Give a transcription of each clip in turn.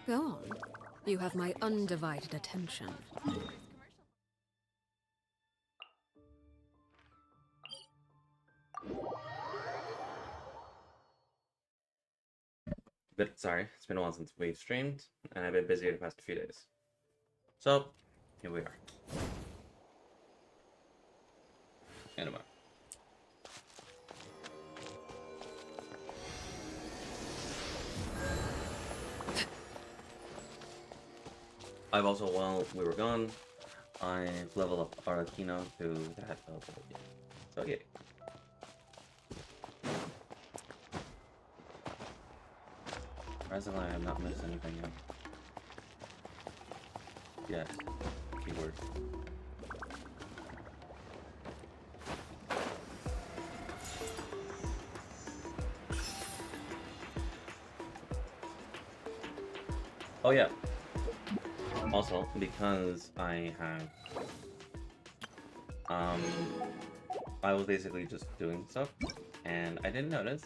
Go on. You have my undivided attention. But sorry, it's been a while since we've streamed, and I've been busy the past few days. So, here we are. Anyway. I've also, while we were gone, I've leveled up Arlecchino to that level again. So yeah. Surprisingly, I have not missed anything yet. Yeah. Keyword. Oh yeah. Also, because I have I was basically just doing stuff and I didn't notice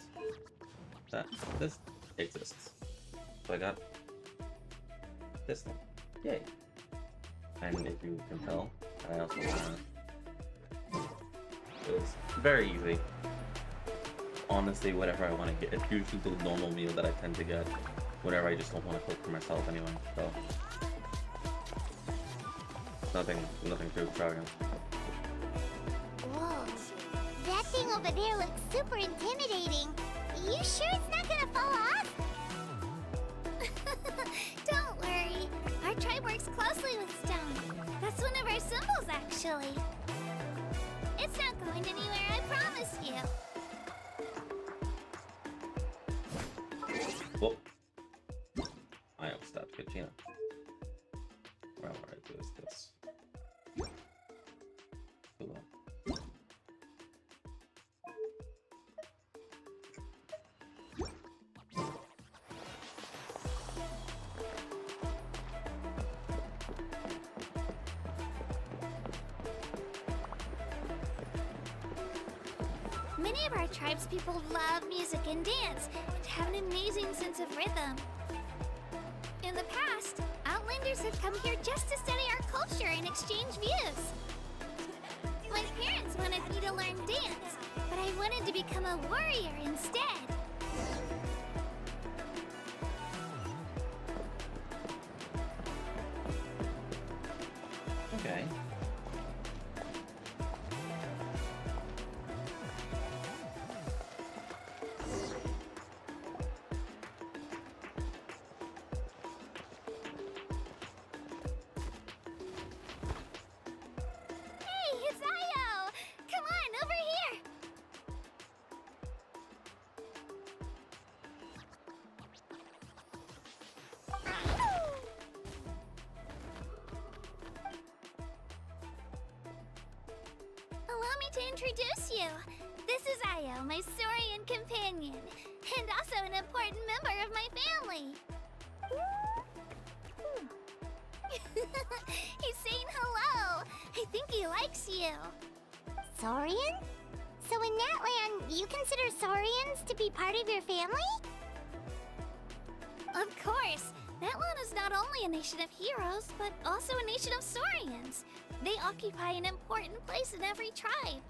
that this exists. So I got this thing. Yay. And if you can tell, I also it was very easy. Honestly, whatever I want to get, it's usually the normal meal that I tend to get whenever I just don't want to cook for myself anyway, so nothing too extravagant. Whoa, that thing over there looks super intimidating. You sure it's not gonna fall off? Don't worry, our tribe works closely with stone. That's one of our symbols, actually. It's not going anywhere, I promise you. Whoa. I almost stopped Kachina. Well, what I do is this. Cool. Many of our tribe's people love music and dance and have an amazing sense of rhythm. In the past, Outlanders have come here just to study our culture and exchange views. My parents wanted me to learn dance, but I wanted to become a warrior instead. Okay. Hey, it's Io! Come on, over here! Allow me to introduce you. This is Io, my Saurian companion, and also an important member of my family. He's saying hello. I think he likes you. Saurian? So in that land, you consider Saurians to be part of your family? Of course. That land is not only a nation of heroes, but also a nation of Saurians. They occupy an important place in every tribe.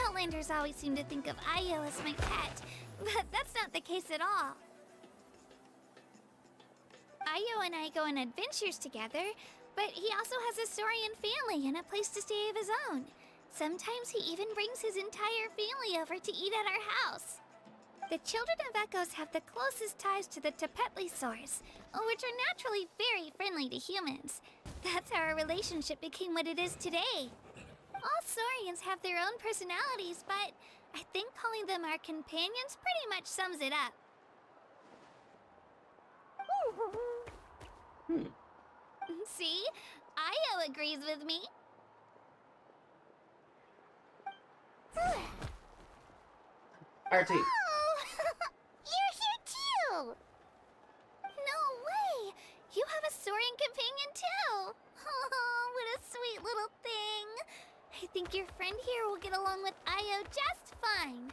Outlanders always seem to think of Io as my pet, but that's not the case at all. Io and I go on adventures together, but he also has a Saurian family and a place to stay of his own. Sometimes he even brings his entire family over to eat at our house. The children of Echoes have the closest ties to the Tepetlisaurs, which are naturally very friendly to humans. That's how our relationship became what it is today. All Saurians have their own personalities, but I think calling them our companions pretty much sums it up. See? Io agrees with me. RT. Oh! You're here too! No way! You have a Saurian companion too! Oh, what a sweet little thing! I think your friend here will get along with Io just fine.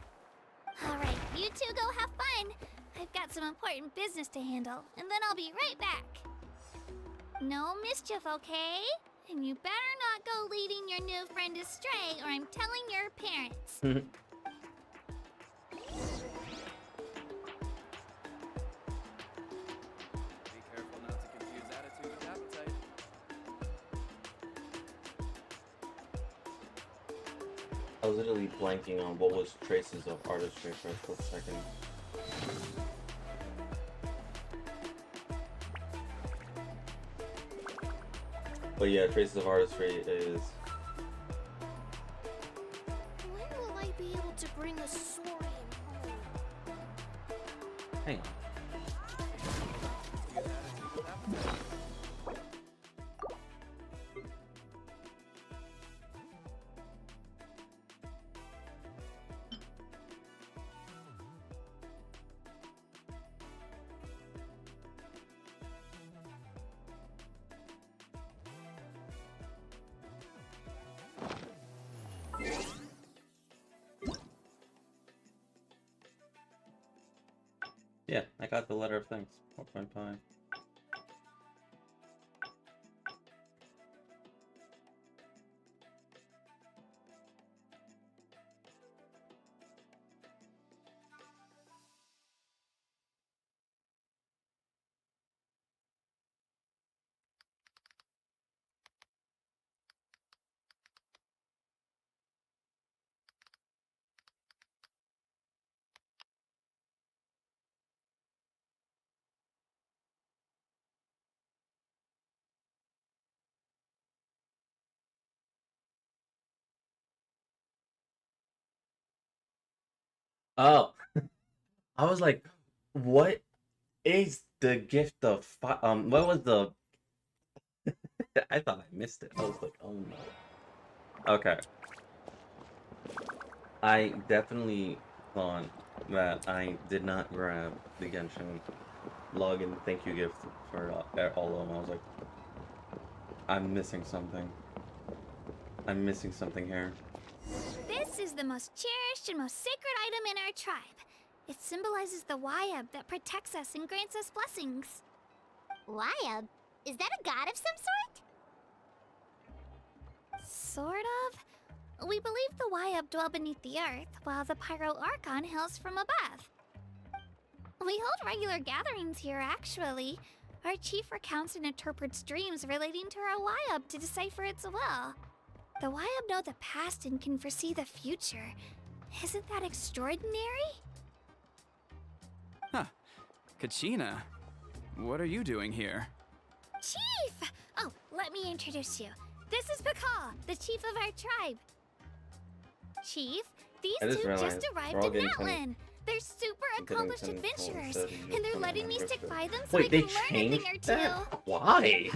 Alright, you two go have fun. I've got some important business to handle, and then I'll be right back. No mischief, okay? And you better not go leading your new friend astray, or I'm telling your parents. Be careful not to confuse attitude with appetite. I was literally blanking on what was traces of artistry for a split second. But yeah, traces of artistry is. When will I be able to bring a saurian home? Hang on. Confuse attitude with appetite. Yeah, I got the letter of thanks. 4.5. Oh, I was like, what is the gift of what was the I thought I missed it. I was like, oh no. Okay. I definitely thought that I did not grab the Genshin login thank you gift for all of them. I was like, I'm missing something. I'm missing something here. This is the most cherished and most sacred item in our tribe. It symbolizes the Wayab that protects us and grants us blessings. Wayab? Is that a god of some sort? Sort of. We believe the Wayab dwell beneath the earth, while the Pyro Archon hails from above. We hold regular gatherings here, actually. Our chief recounts and interprets dreams relating to our Wayab to decipher its will. The Wayab know the past and can foresee the future. Isn't that extraordinary? Huh. Kachina, what are you doing here? Chief! Oh, let me introduce you. This is Pakal, the chief of our tribe. Chief, these I just two realized just we're arrived all in getting Outland. They're super accomplished getting adventurers, 10 and they're just letting me on stick the by them so Wait, I they can learn a thing or changed two. that? Why?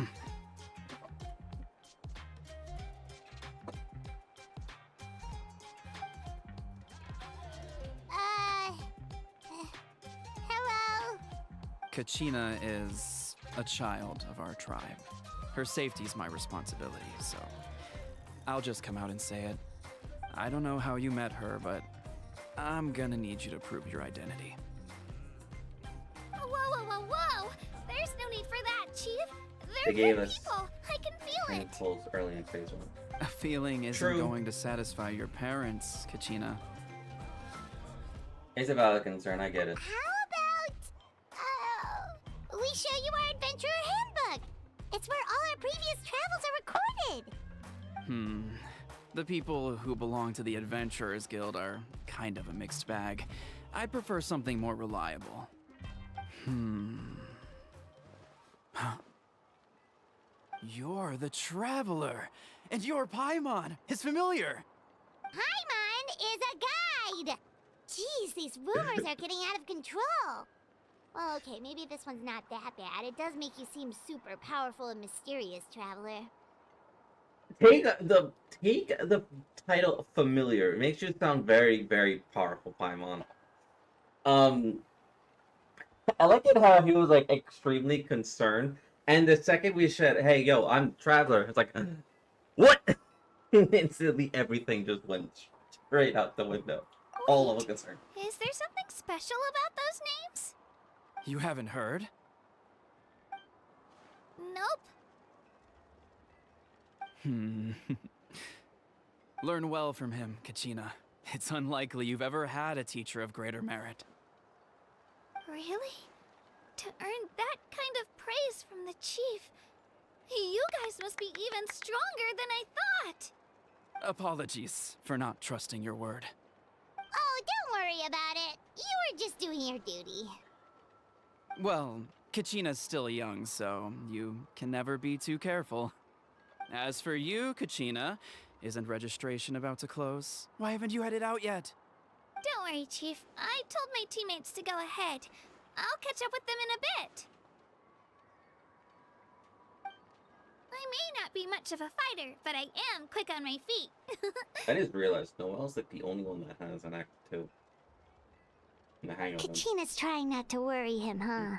Hello? Kachina is a child of our tribe. Her safety's my responsibility, so I'll just come out and say it. I don't know how you met her, but I'm gonna need you to prove your identity. Whoa, whoa, whoa, whoa! There's no need for that, Chief. They They're gave good us people. I can feel it. pulls early in phase 1. A feeling isn't True. going to satisfy your parents, Kachina. It's a valid concern, I get it. How about we show you our adventurer handbook? It's where all our previous travels are recorded. The people who belong to the Adventurers Guild are kind of a mixed bag. I prefer something more reliable. Huh. You're the Traveler, and your Paimon is familiar. Paimon is a guide! Jeez, these rumors are getting out of control. Well, okay, maybe this one's not that bad. It does make you seem super powerful and mysterious, Traveler. Take the title familiar. It makes you sound very, very powerful, Paimon. I like it how he was like extremely concerned, and the second we said, "Hey, yo, I'm Traveler," it's like, what? Instantly, everything just went straight out the window. All of a concern. Is there something special about those names? You haven't heard? Nope. Learn well from him, Kachina. It's unlikely you've ever had a teacher of greater merit. Really? To earn that kind of praise from the chief, you guys must be even stronger than I thought. Apologies for not trusting your word. Oh, don't worry about it. You were just doing your duty. Well, Kachina's still young, so you can never be too careful. As for you, Kachina, isn't registration about to close? Why haven't you headed out yet? Don't worry, Chief. I told my teammates to go ahead. I'll catch up with them in a bit. I may not be much of a fighter, but I am quick on my feet. I just realized Noelle's like the only one that has an Act 2. In the hang of him. Kachina's trying not to worry him, huh?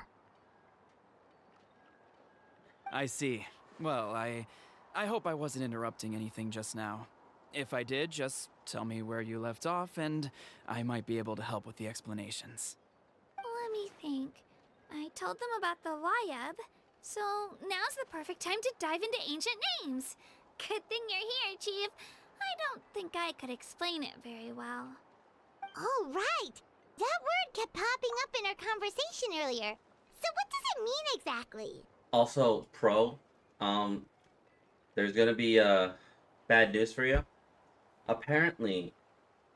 I see. Well, I hope I wasn't interrupting anything just now. If I did, just tell me where you left off, and I might be able to help with the explanations. Let me think. I told them about the Wayab, so now's the perfect time to dive into ancient names. Good thing you're here, Chief. I don't think I could explain it very well. Oh, right. That word kept popping up in our conversation earlier. So what does it mean exactly? Also, there's gonna be bad news for you. Apparently,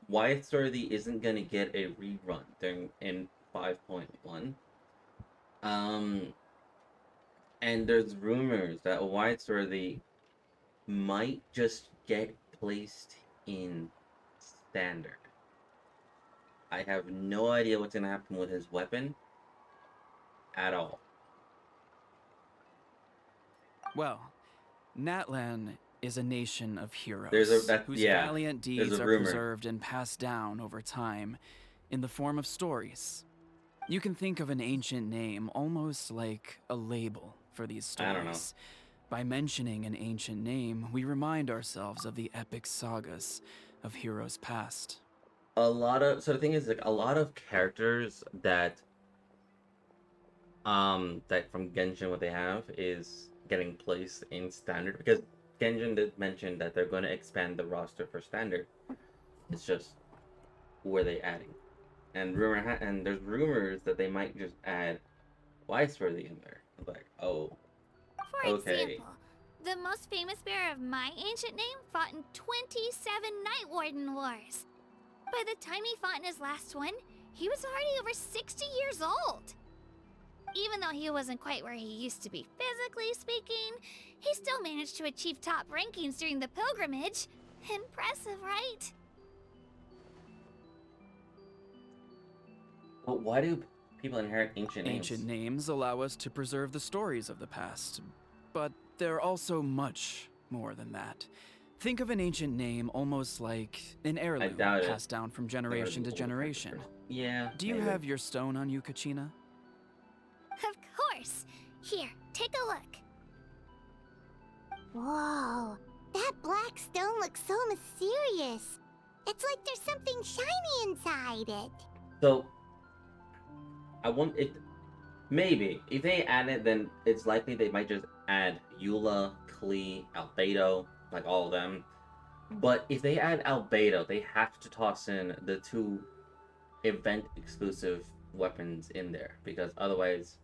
Wyatt Sworthy isn't gonna get a rerun in 5.1. And there's rumors that Wyatt Sworthy might just get placed in standard. I have no idea what's gonna happen with his weapon at all. Well, Natlan is a nation of heroes whose valiant deeds are preserved and passed down over time in the form of stories. You can think of an ancient name almost like a label for these stories. I don't know. By mentioning an ancient name, we remind ourselves of the epic sagas of heroes past. So the thing is, like, a lot of characters that from Genshin, what they have is getting placed in standard, because Genshin did mention that they're going to expand the roster for standard. It's just where they adding, and there's rumors that they might just add Wiseworthy in there. Like, oh, For okay. example, the most famous bearer of my ancient name fought in 27 Night Warden Wars. By the time he fought in his last one, he was already over 60 years old. Even though he wasn't quite where he used to be physically speaking, he still managed to achieve top rankings during the pilgrimage. Impressive, right? But why do people inherit ancient names? Ancient names allow us to preserve the stories of the past, but they're also much more than that. Think of an ancient name almost like an heirloom passed down from generation to generation. Yeah. Do you have your stone on you, Kachina? Of course. Here, take a look. Whoa, that black stone looks so mysterious. It's like there's something shiny inside it. So, maybe if they add it, then it's likely they might just add Eula, Klee, Albedo, like all of them. But if they add Albedo, they have to toss in the 2 event exclusive weapons in there, because otherwise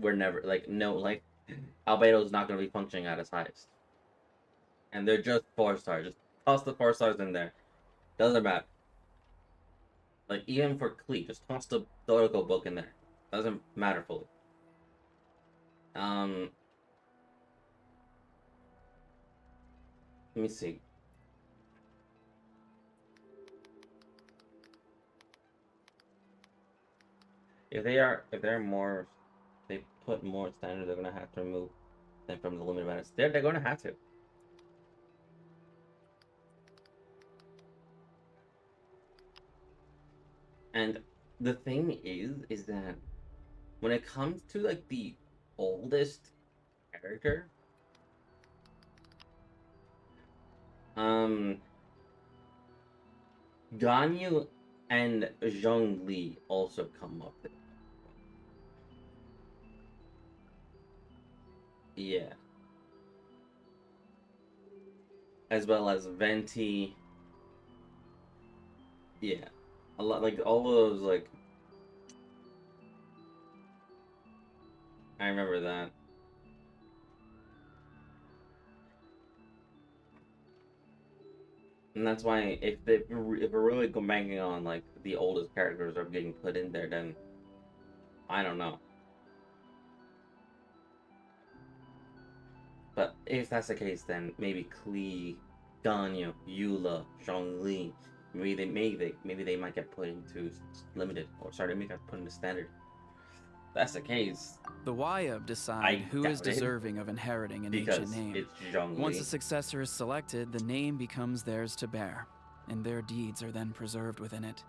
we're never Albedo's not going to be functioning at its highest, and they're just 4 stars. Just toss the 4 stars in there, doesn't matter. Like, even for Klee, just toss the Doriko book in there, doesn't matter fully. Let me see. If they put more standard, they're gonna have to remove them from the limited events. They're gonna have to. And the thing is that when it comes to like the oldest character, Ganyu and Zhongli also come up Yeah. As well as Venti. Yeah. A lot, like, all those, like... I remember that. And that's why, if we're really banking on, like, the oldest characters are getting put in there, then... I don't know. But if that's the case, then maybe Klee, Ganyu, Eula, Zhongli, maybe they might get put into limited, or sorry, they may get put into standard. If that's the case. The Wyab decide I who is doubt it, deserving of inheriting an because ancient name. it's Zhongli. Once a successor is selected, the name becomes theirs to bear, and their deeds are then preserved within it.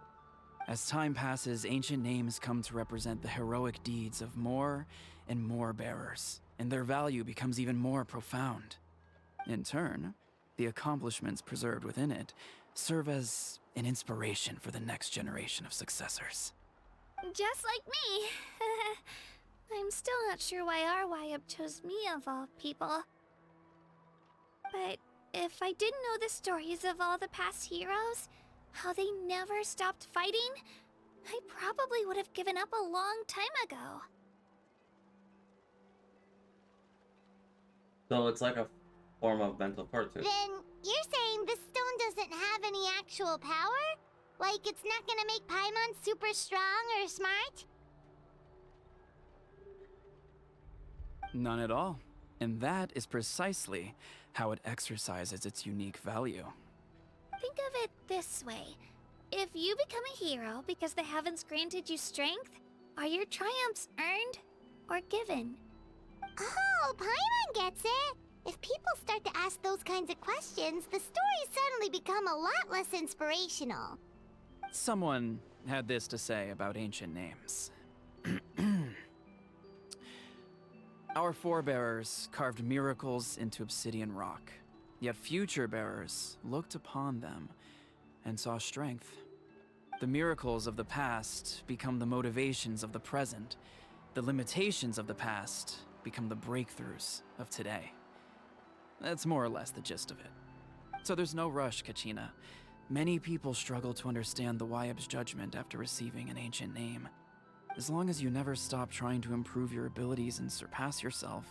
As time passes, ancient names come to represent the heroic deeds of more and more bearers, and their value becomes even more profound. In turn, the accomplishments preserved within it serve as an inspiration for the next generation of successors. Just like me. I'm still not sure why our Wyab chose me of all people. But if I didn't know the stories of all the past heroes, how they never stopped fighting, I probably would have given up a long time ago. So it's like a form of mental fortitude. Then you're saying this stone doesn't have any actual power? Like it's not gonna make Paimon super strong or smart? None at all. And that is precisely how it exercises its unique value. Think of it this way. If you become a hero because the heavens granted you strength, are your triumphs earned or given? Oh, Paimon gets it! If people start to ask those kinds of questions, the stories suddenly become a lot less inspirational. Someone had this to say about ancient names. Our forebearers carved miracles into obsidian rock, yet future bearers looked upon them and saw strength. The miracles of the past become the motivations of the present. The limitations of the past become the breakthroughs of today. That's more or less the gist of it. So there's no rush, Kachina. Many people struggle to understand the Wyab's judgment after receiving an ancient name. As long as you never stop trying to improve your abilities and surpass yourself,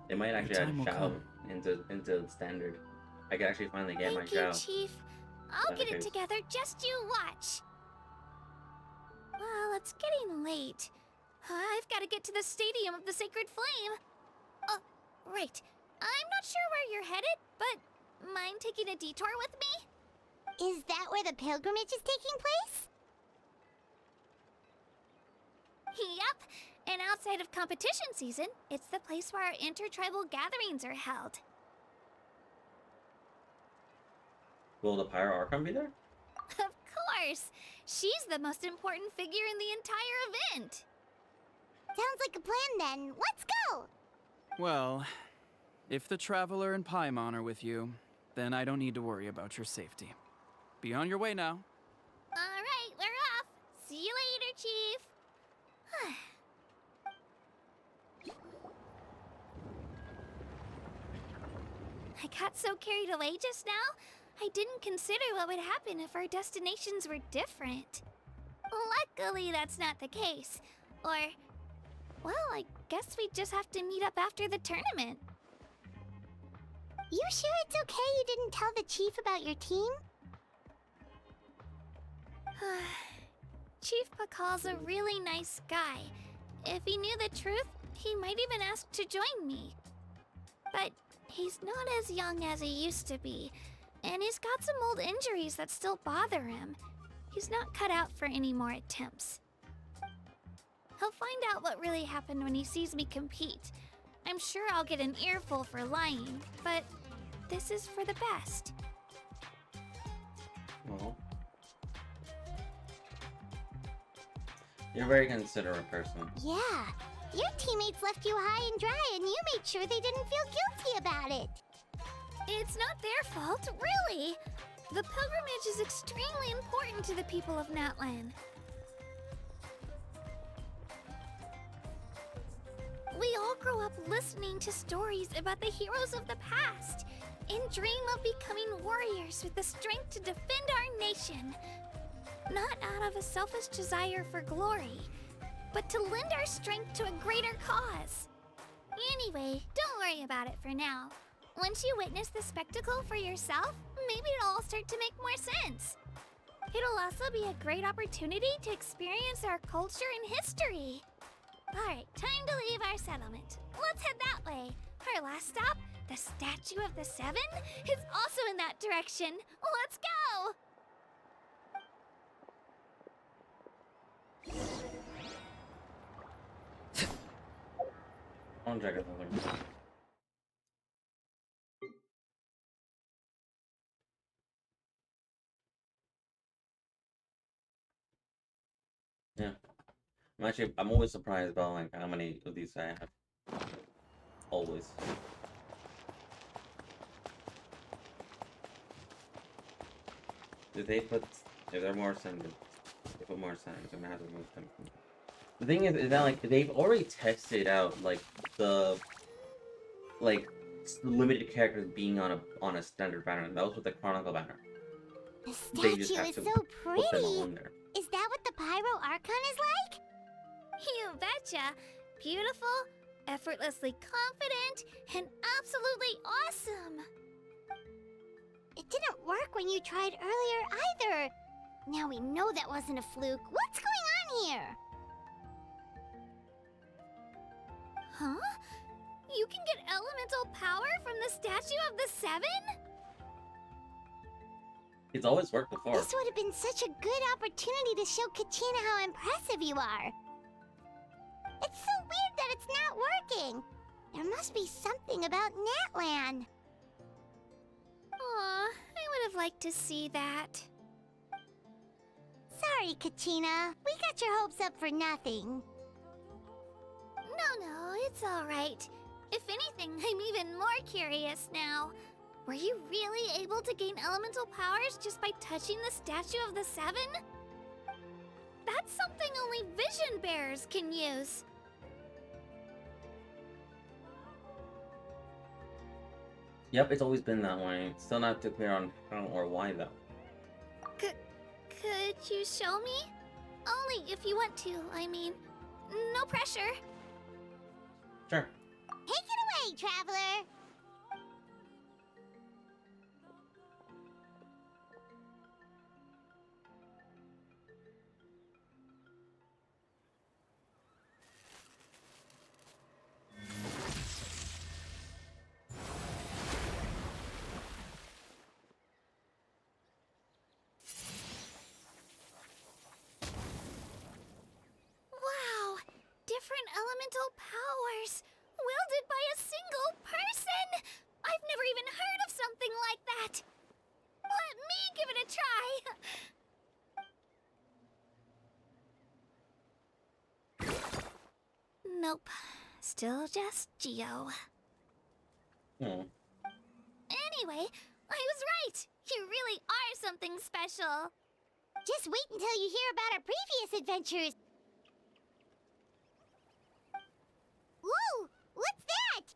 They might actually your add time will Shao come. into standard. I can actually finally get my Thank you, Shao. Chief. I'll get it Okay. together, just you watch. Well, it's getting late. I've got to get to the Stadium of the Sacred Flame. Oh, right. I'm not sure where you're headed, but mind taking a detour with me? Is that where the pilgrimage is taking place? Yep. And outside of competition season, it's the place where our intertribal gatherings are held. Will the Pyro Archon be there? Of course. She's the most important figure in the entire event. Sounds like a plan then. Let's go! well, if the Traveler and Paimon are with you, then I don't need to worry about your safety. Be on your way now. All right, we're off. See you later, Chief. I got so carried away just now, I didn't consider what would happen if our destinations were different. Luckily, that's not the case. Or, well, I guess we just have to meet up after the tournament. You sure it's okay you didn't tell the chief about your team? Chief Pakal's a really nice guy. If he knew the truth, he might even ask to join me. But he's not as young as he used to be, and he's got some old injuries that still bother him. He's not cut out for any more attempts. He'll find out what really happened when he sees me compete. I'm sure I'll get an earful for lying, but this is for the best. Well, you're a very considerate person. Yeah. Your teammates left you high and dry and you made sure they didn't feel guilty about it. It's not their fault, really. The pilgrimage is extremely important to the people of Natlan. We all grow up listening to stories about the heroes of the past and dream of becoming warriors with the strength to defend our nation. Not out of a selfish desire for glory, but to lend our strength to a greater cause. Anyway, don't worry about it for now. Once you witness the spectacle for yourself, maybe it'll all start to make more sense. It'll also be a great opportunity to experience our culture and history. Alright, time to leave our settlement. Let's head that way. Our last stop, the Statue of the Seven, is also in that direction. Let's go! I want to check out something. Yeah. I'm always surprised about like how many of these I have. Always. Did they put? Is there more signs? They put more signs. I'm gonna have to move them. The thing is that like they've already tested out like the limited characters being on a standard banner. And that was with the Chronicle banner. The They just statue have is to so put them pretty. on there. Is that what the Pyro Archon is like? You betcha. Beautiful, effortlessly confident, and absolutely awesome. It didn't work when you tried earlier either. Now we know that wasn't a fluke. What's going on here? Huh? You can get elemental power from the Statue of the Seven? It's always worked before. This would have been such a good opportunity to show Kachina how impressive you are. It's so weird that it's not working. There must be something about Natlan. Aw, I would have liked to see that. Sorry, Kachina. We got your hopes up for nothing. No, it's alright. If anything, I'm even more curious now. Were you really able to gain elemental powers just by touching the Statue of the Seven? That's something only vision bearers can use. Yep, it's always been that way. Still not too clear on how or why though. Could you show me? Only if you want to, I mean. No pressure. Sure. Take it away, Traveler. Wow! Different elemental powers! Wielded by a single person! I've never even heard of something like that! Let me give it a try! Nope. Still just Geo. Hmm. Anyway, I was right! You really are something special! Just wait until you hear about our previous adventures. Whoa! What's that?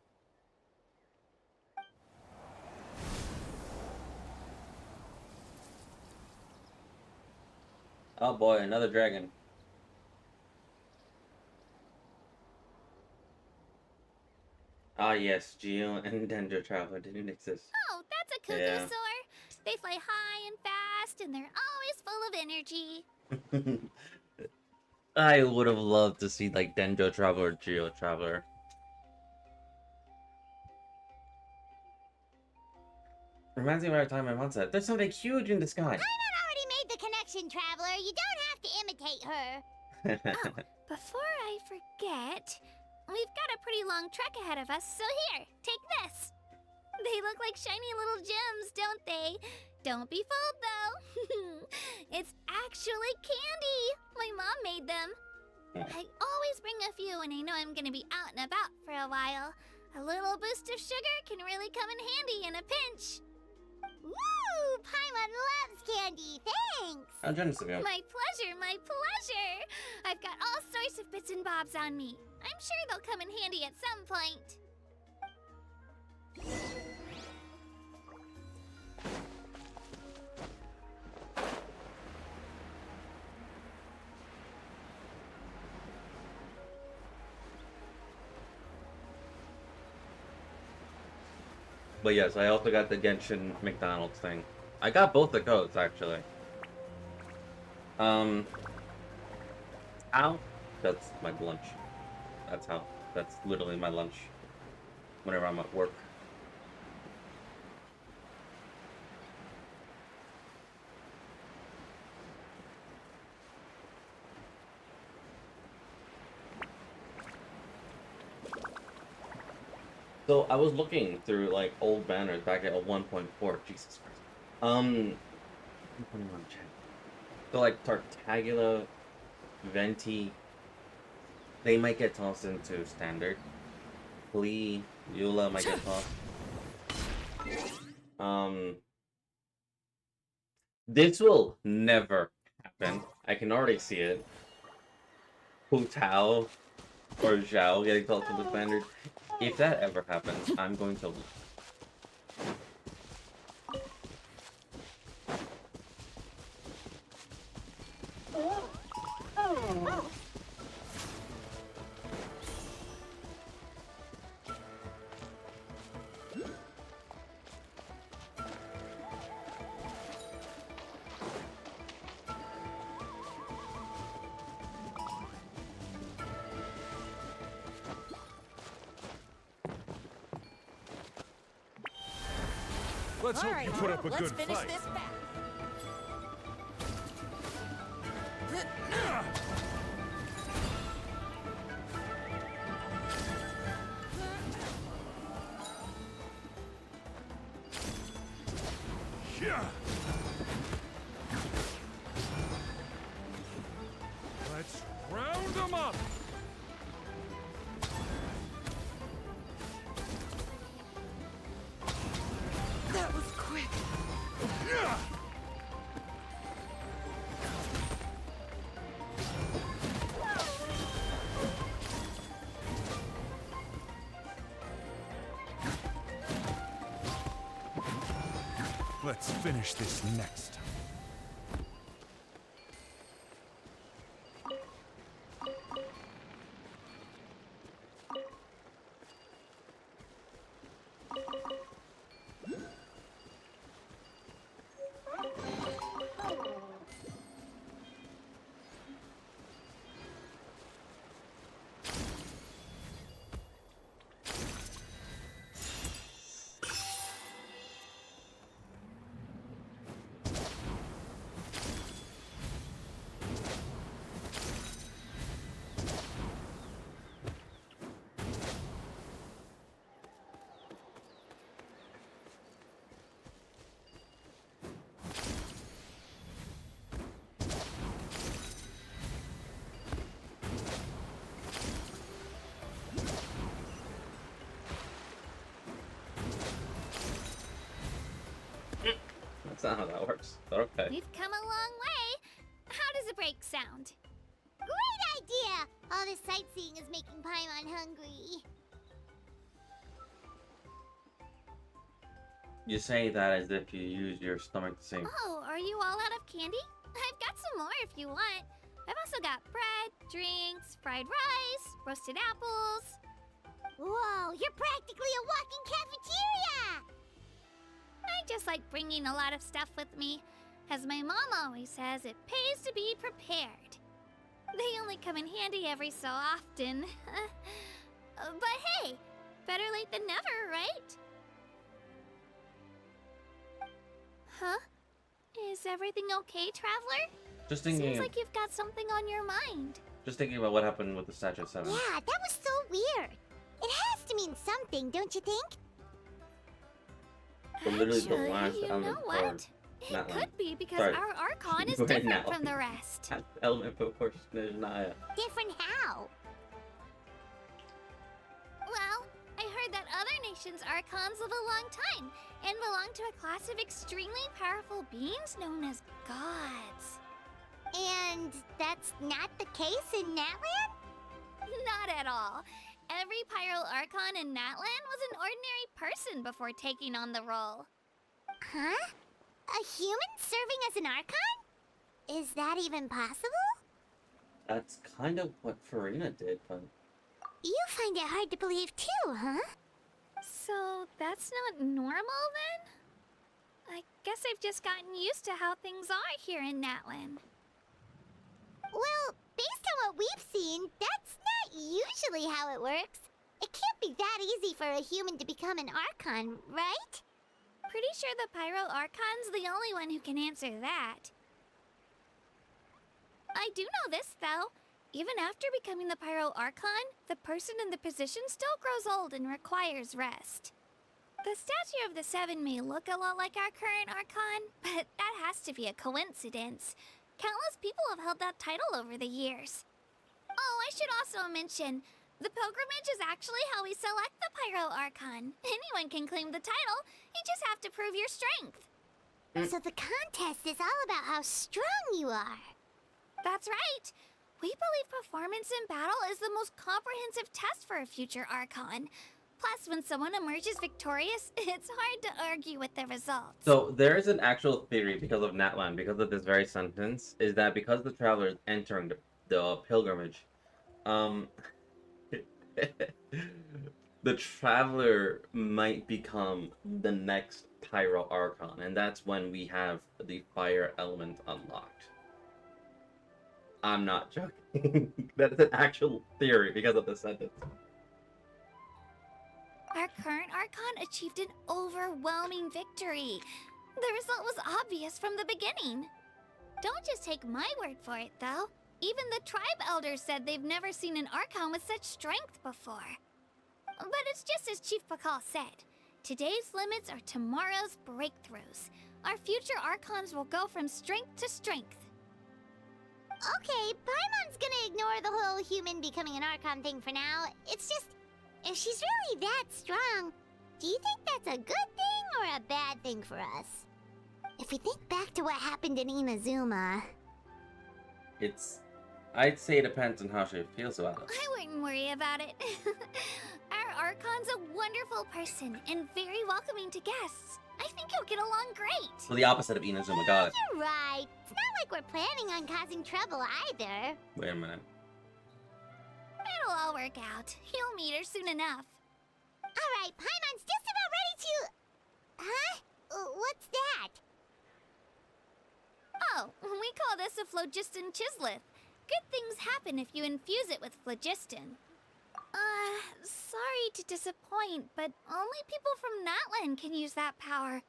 Oh boy, another dragon. Ah yes, Geo and Dendro Traveler didn't exist. Oh, that's a Yeah. Kukusaur! They fly high and fast, and they're always full of energy. I would have loved to see like Dendro Traveler or Geo Traveler. Reminds me of our time in Monza. There's something huge in the sky. Paimon already made the connection, Traveler. You don't have to imitate her. Before I forget, we've got a pretty long trek ahead of us, so here, take this. They look like shiny little gems, don't they? Don't be fooled, though. It's actually candy. My mom made them. I always bring a few when I know I'm gonna be out and about for a while. A little boost of sugar can really come in handy in a pinch. Woo! Paimon loves candy. Thanks. How generous of you. My pleasure, my pleasure. I've got all sorts of bits and bobs on me. I'm sure they'll come in handy at some point. But yes, I also got the Genshin McDonald's thing. I got both the codes actually. How? That's my lunch. That's how. That's literally my lunch. Whenever I'm at work. So I was looking through like old banners back at 1.4. Jesus Christ. 1.1 chat. So like Tartagula, Venti, they might get tossed into standard. Flea, Eula might get tossed. This will never happen. I can already see it. Hu Tao or Zhao getting tossed into standard. If that ever happens, I'm going to lose. Let's hope you put up a good fight. Let's finish this back. Yeah. Let's round them up. That was quick. Yeah. Let's finish this next. That's not how that works, but okay. We've come a long way. How does a break sound? Great idea! All this sightseeing is making Paimon hungry. You say that as if you use your stomach to sing. Oh, are you all out of candy? I've got some more if you want. I've also got bread, drinks, fried rice, roasted apples. Whoa, you're practically a walking cafeteria! I just like bringing a lot of stuff with me. As my mom always says, it pays to be prepared. They only come in handy every so often. But hey, better late than never, right? Huh? Is everything okay, Traveler? Just Seems thinking, like you've got something on your mind. just thinking about what happened with the Statue of 7. Yeah, that was so weird. It has to mean something, don't you think? But literally the Actually, last you element know for what? It that line. could be because Sorry. our Archon is Right different now. from the rest. That element before Naya. Different how? Well, I heard that other nations' Archons live a long time and belong to a class of extremely powerful beings known as gods. And that's not the case in Natland? Not at all. Every Pyro Archon in Natlan was an ordinary person before taking on the role. Huh? A human serving as an Archon? Is that even possible? That's kind of what Farina did, but You find it hard to believe too, huh? So that's not normal then? I guess I've just gotten used to how things are here in Natlan. Well, based on what we've seen, that's not usually how it works. It can't be that easy for a human to become an Archon, right? Pretty sure the Pyro Archon's the only one who can answer that. I do know this, though. Even after becoming the Pyro Archon, the person in the position still grows old and requires rest. The statue of the Seven may look a lot like our current Archon, but that has to be a coincidence. Countless people have held that title over the years. Oh, I should also mention, the pilgrimage is actually how we select the Pyro Archon. Anyone can claim the title, you just have to prove your strength. So the contest is all about how strong you are. That's right. We believe performance in battle is the most comprehensive test for a future Archon. Plus, when someone emerges victorious, it's hard to argue with the results. so there is an actual theory because of Natlan, because of this very sentence, is that because the traveler is entering the pilgrimage, the traveler might become the next Pyro Archon, and that's when we have the fire element unlocked. I'm not joking. That is an actual theory because of this sentence. Our current Archon achieved an overwhelming victory. The result was obvious from the beginning. Don't just take my word for it, though. Even the tribe elders said they've never seen an Archon with such strength before. But it's just as Chief Pakal said. Today's limits are tomorrow's breakthroughs. Our future Archons will go from strength to strength. Okay, Paimon's gonna ignore the whole human becoming an Archon thing for now. It's just, if she's really that strong, do you think that's a good thing or a bad thing for us? If we think back to what happened in Inazuma... I'd say it depends on how she feels about it. I wouldn't worry about it. Our Archon's a wonderful person and very welcoming to guests. I think he'll get along great. So the opposite of Inazuma, got it. You're right. It's not like we're planning on causing trouble either. Wait a minute. It'll all work out. He'll meet her soon enough. Alright, Paimon's just about ready to... Huh? What's that? Oh, we call this a phlogiston chisleth. Good things happen if you infuse it with phlogiston. Sorry to disappoint, but only people from Natlan can use that power.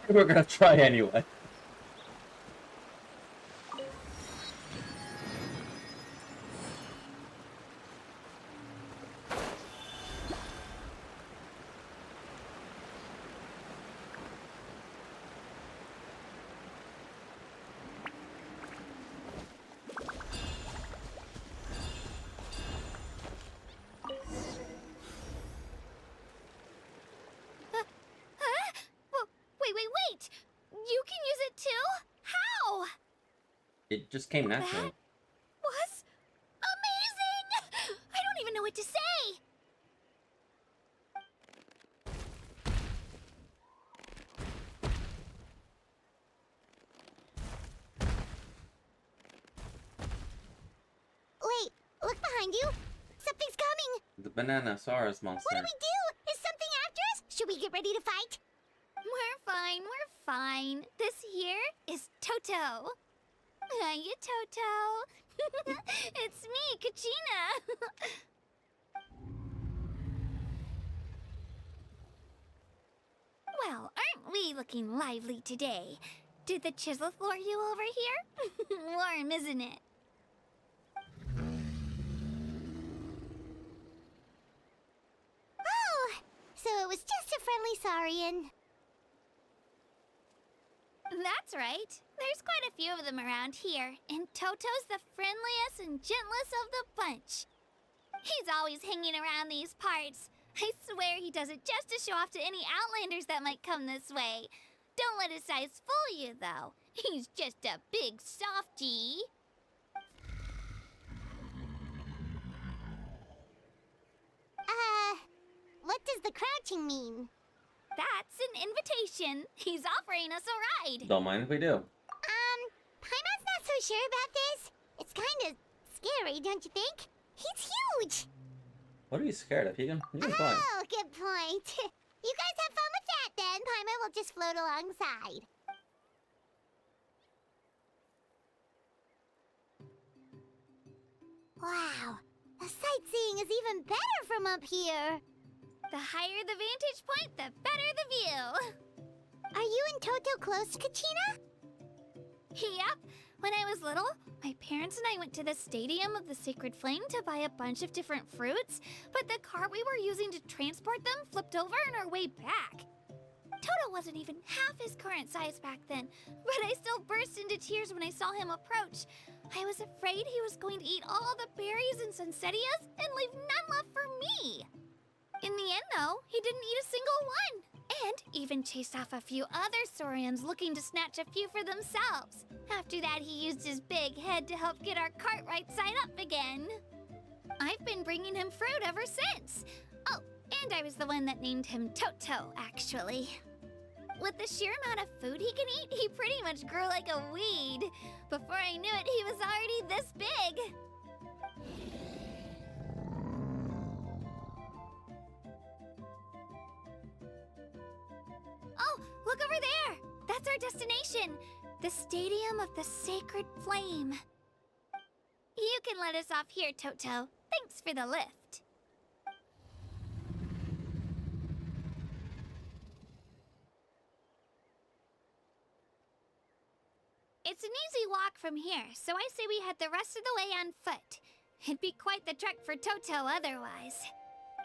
We're gonna try anyway. Wait! You can use it too? How? It just came naturally. Was amazing! I don't even know what to say! Wait, look behind you. Something's coming. The Bananasaurus monster. What do we do? Is something after us? Should we get ready to fight? We're fine. This here is Toto. Hiya, Toto. It's me, Kachina. Well, aren't we looking lively today? Did the Chisleth lure you over here? Warm, isn't it? Oh, so it was just a friendly saurian. That's right. There's quite a few of them around here, and Toto's the friendliest and gentlest of the bunch. He's always hanging around these parts. I swear he does it just to show off to any Outlanders that might come this way. Don't let his size fool you, though. He's just a big softie. watching mean? That's an invitation. He's offering us a ride. Don't mind if we do. Paimon's not so sure about this. It's kind of scary, don't you think? He's huge. What are you scared of? You can fly. Oh, good point. You guys have fun with that then. Paimon will just float alongside. Wow, the sightseeing is even better from up here. The higher the vantage point, the better the view. Are you and Toto close to Kachina? Yep. When I was little, my parents and I went to the Stadium of the Sacred Flame to buy a bunch of different fruits, but the cart we were using to transport them flipped over on our way back. Toto wasn't even half his current size back then, but I still burst into tears when I saw him approach. I was afraid he was going to eat all the berries and sunsettias and leave none left for me. In the end, though, he didn't eat a single one, and even chased off a few other Saurians looking to snatch a few for themselves. After that, he used his big head to help get our cart right side up again. I've been bringing him fruit ever since. Oh, and I was the one that named him Toto, actually. With the sheer amount of food he can eat, he pretty much grew like a weed. Before I knew it, he was already this big. Oh, look over there! That's our destination! The Stadium of the Sacred Flame. You can let us off here, Toto. Thanks for the lift. It's an easy walk from here, so I say we head the rest of the way on foot. It'd be quite the trek for Toto otherwise.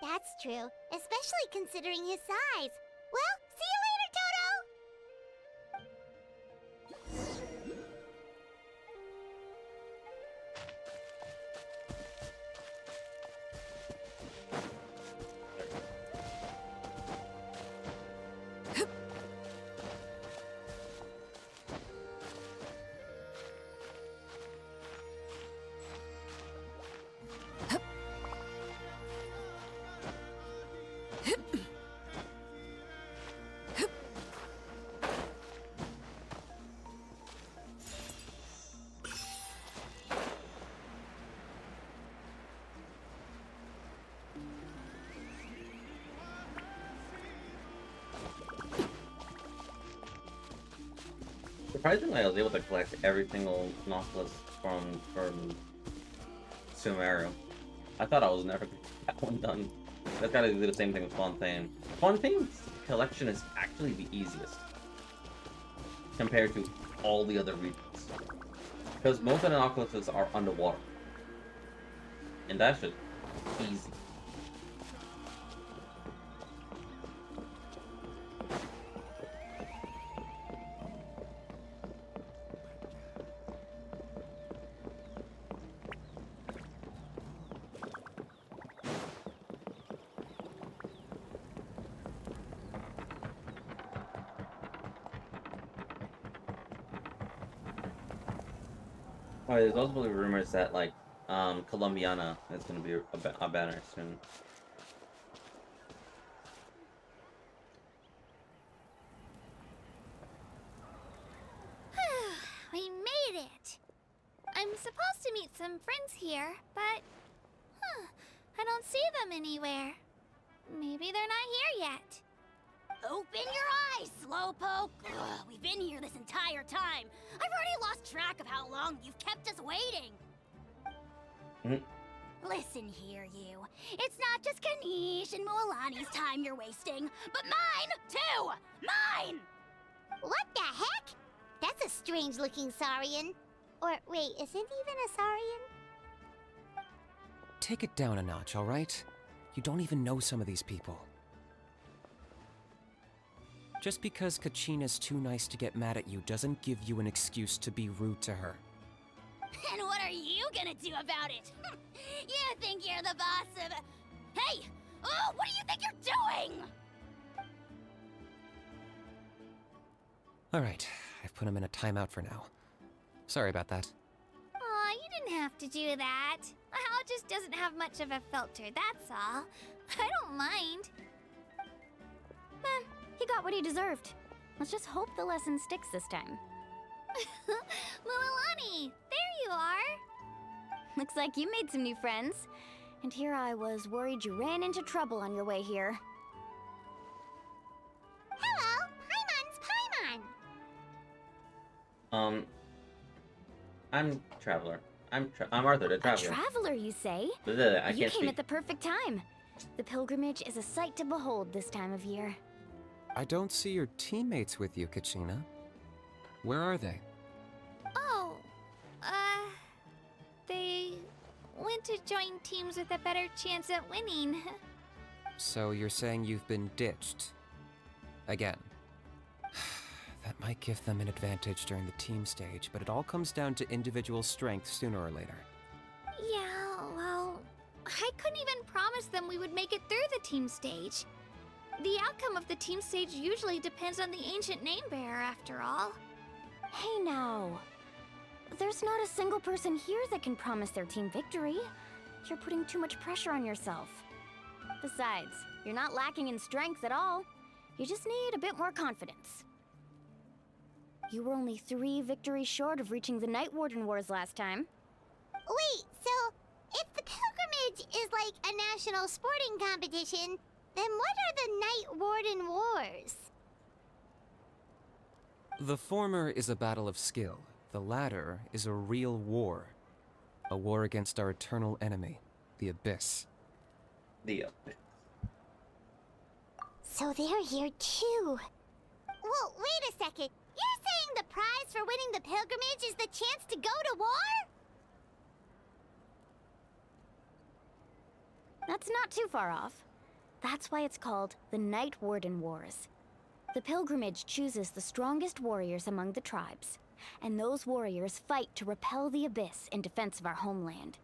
That's true, especially considering his size. Well, see you later, Toto! Surprisingly, I was able to collect every single Nautilus from Sumeru. I thought I was never gonna get that one done. That's gotta do the same thing with Fontaine. Fontaine's collection is actually the easiest compared to all the other regions. Because most of the Nautiluses are underwater. And that's just easy. Oh, there's also rumors that, like, Columbiana is going to be a banner soon. We made it! I'm supposed to meet some friends here, but... I don't see them anywhere. Maybe they're not here yet. Open your eyes, Slowpoke! Ugh, we've been here this entire time. I've already lost track of how long you've kept us waiting. Listen here, you. It's not just Kanish and Moalani's time you're wasting, but mine, too! Mine! What the heck? That's a strange-looking Saurian. Or, wait, is it even a Saurian? Take it down a notch, alright? You don't even know some of these people. Just because Kachina's too nice to get mad at you doesn't give you an excuse to be rude to her. And what are you gonna do about it? You think you're the boss of... Hey! Oh, what do you think you're doing? Alright, I've put him in a timeout for now. Sorry about that. Aw, you didn't have to do that. My house just doesn't have much of a filter, that's all. I don't mind. He got what he deserved. Let's just hope the lesson sticks this time. Mualani, there you are. Looks like you made some new friends. And here I was worried you ran into trouble on your way here. Hello, Paimon's Paimon. I'm Traveler. I'm Arthur, the A Traveler. traveler, you say? I You can't came speak. at the perfect time. The pilgrimage is a sight to behold this time of year. I don't see your teammates with you, Kachina. Where are they? Oh, they went to join teams with a better chance at winning. So you're saying you've been ditched? Again. That might give them an advantage during the team stage, but it all comes down to individual strength sooner or later. Yeah, well, I couldn't even promise them we would make it through the team stage. The outcome of the team stage usually depends on the ancient name bearer, after all. Hey now. There's not a single person here that can promise their team victory. You're putting too much pressure on yourself. Besides, you're not lacking in strength at all. You just need a bit more confidence. You were only 3 victories short of reaching the Night Warden Wars last time. Wait, so if the pilgrimage is like a national sporting competition, then what are the Night Warden Wars? The former is a battle of skill. The latter is a real war. A war against our eternal enemy, the Abyss. The So they're here too. Well, wait a second. You're saying the prize for winning the pilgrimage is the chance to go to war? That's not too far off. That's why it's called the Night Warden Wars. The pilgrimage chooses the strongest warriors among the tribes, and those warriors fight to repel the Abyss in defense of our homeland.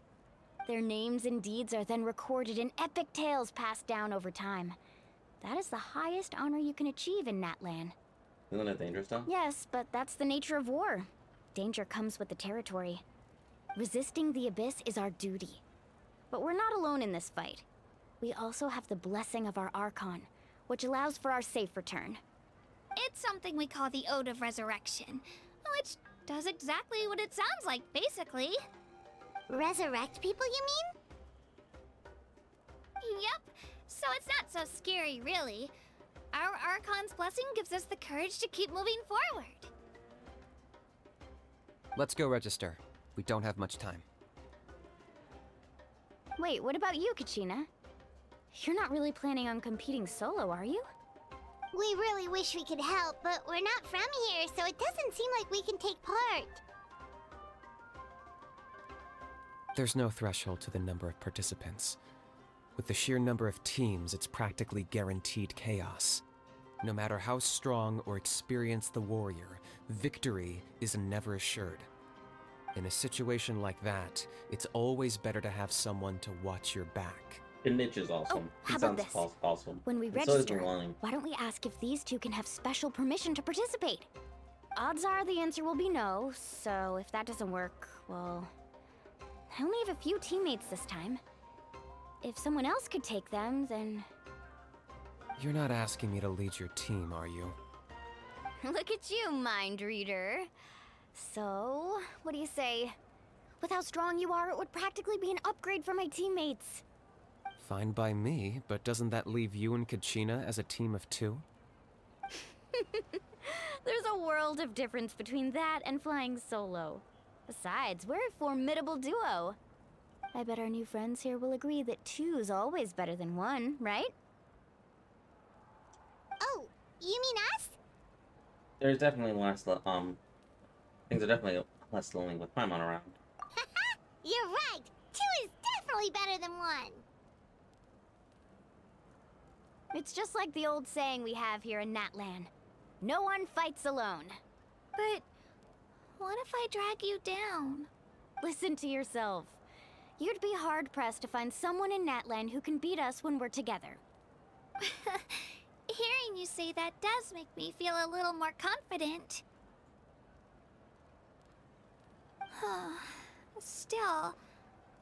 Their names and deeds are then recorded in epic tales passed down over time. That is the highest honor you can achieve in Natlan. Isn't it dangerous though? Yes, but that's the nature of war. Danger comes with the territory. Resisting the Abyss is our duty. But we're not alone in this fight. We also have the blessing of our Archon, which allows for our safe return. It's something we call the Ode of Resurrection, which does exactly what it sounds like, basically. Resurrect people, you mean? Yep, so it's not so scary, really. Our Archon's blessing gives us the courage to keep moving forward. Let's go register. We don't have much time. Wait, what about you, Kachina? You're not really planning on competing solo, are you? We really wish we could help, but we're not from here, so it doesn't seem like we can take part. There's no threshold to the number of participants. With the sheer number of teams, it's practically guaranteed chaos. No matter how strong or experienced the warrior, victory is never assured. In a situation like that, it's always better to have someone to watch your back. And Mitch is awesome. how He about sounds this? awesome. When we And so is register, Milani. why don't we ask if these two can have special permission to participate? Odds are the answer will be no, so if that doesn't work, well... I only have a few teammates this time. If someone else could take them, then... You're not asking me to lead your team, are you? Look at you, mind reader. So, what do you say? With how strong you are, it would practically be an upgrade for my teammates. Fine by me, but doesn't that leave you and Kachina as a team of 2? There's a world of difference between that and flying solo. Besides, we're a formidable duo. I bet our new friends here will agree that 2's always better than 1, right? Oh, you mean us? There's definitely less, things are definitely less lonely with Paimon around. You're right. 2 is definitely better than 1. It's just like the old saying we have here in Natlan. No one fights alone. But what if I drag you down? Listen to yourself. You'd be hard-pressed to find someone in Natlan who can beat us when we're together. Hearing you say that does make me feel a little more confident. Still,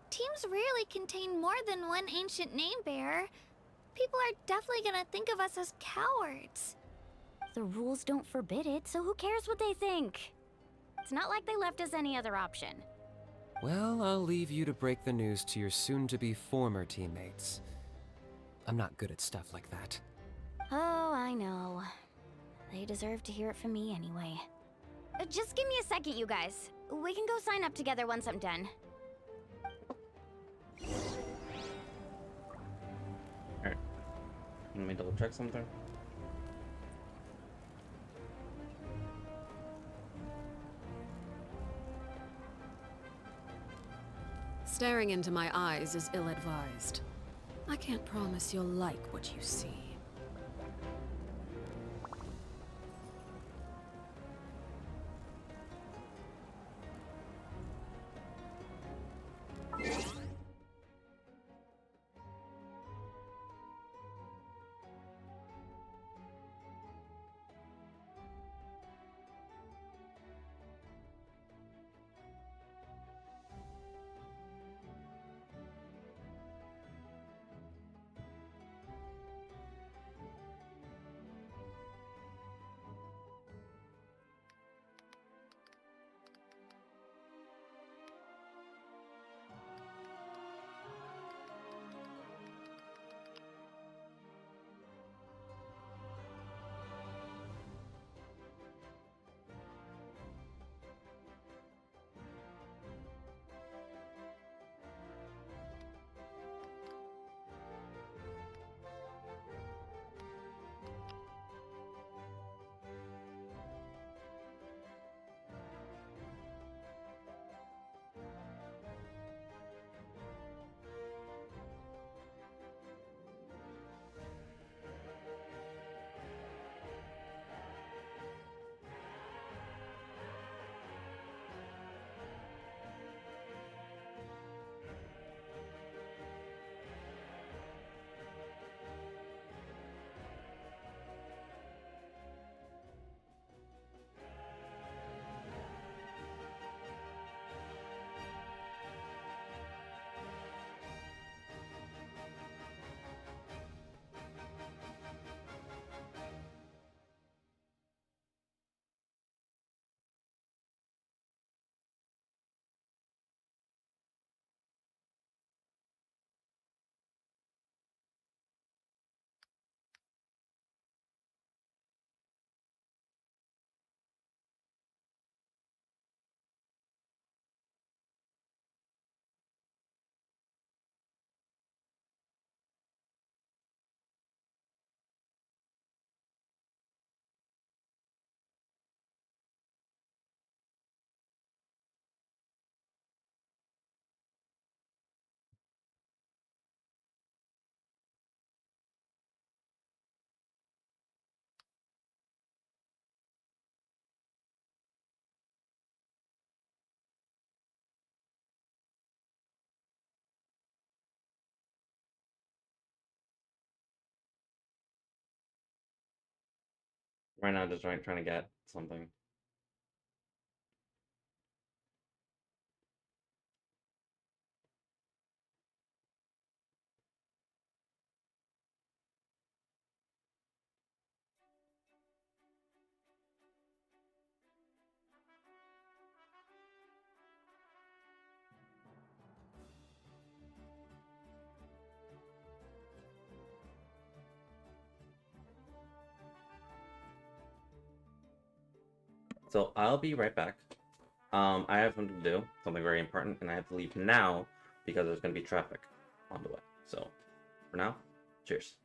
teams rarely contain more than one ancient name bearer. People are definitely gonna think of us as cowards. The rules don't forbid it, so who cares what they think? It's not like they left us any other option. Well, I'll leave you to break the news to your soon-to-be former teammates. I'm not good at stuff like that. Oh, I know. They deserve to hear it from me anyway. Just give me a second, you guys. We can go sign up together once I'm done. Alright. Let me double check something. Staring into my eyes is ill-advised. I can't promise you'll like what you see. Right now, just trying to get something. So I'll be right back. I have something to do, something very important, and I have to leave now because there's going to be traffic on the way. So, for now, cheers.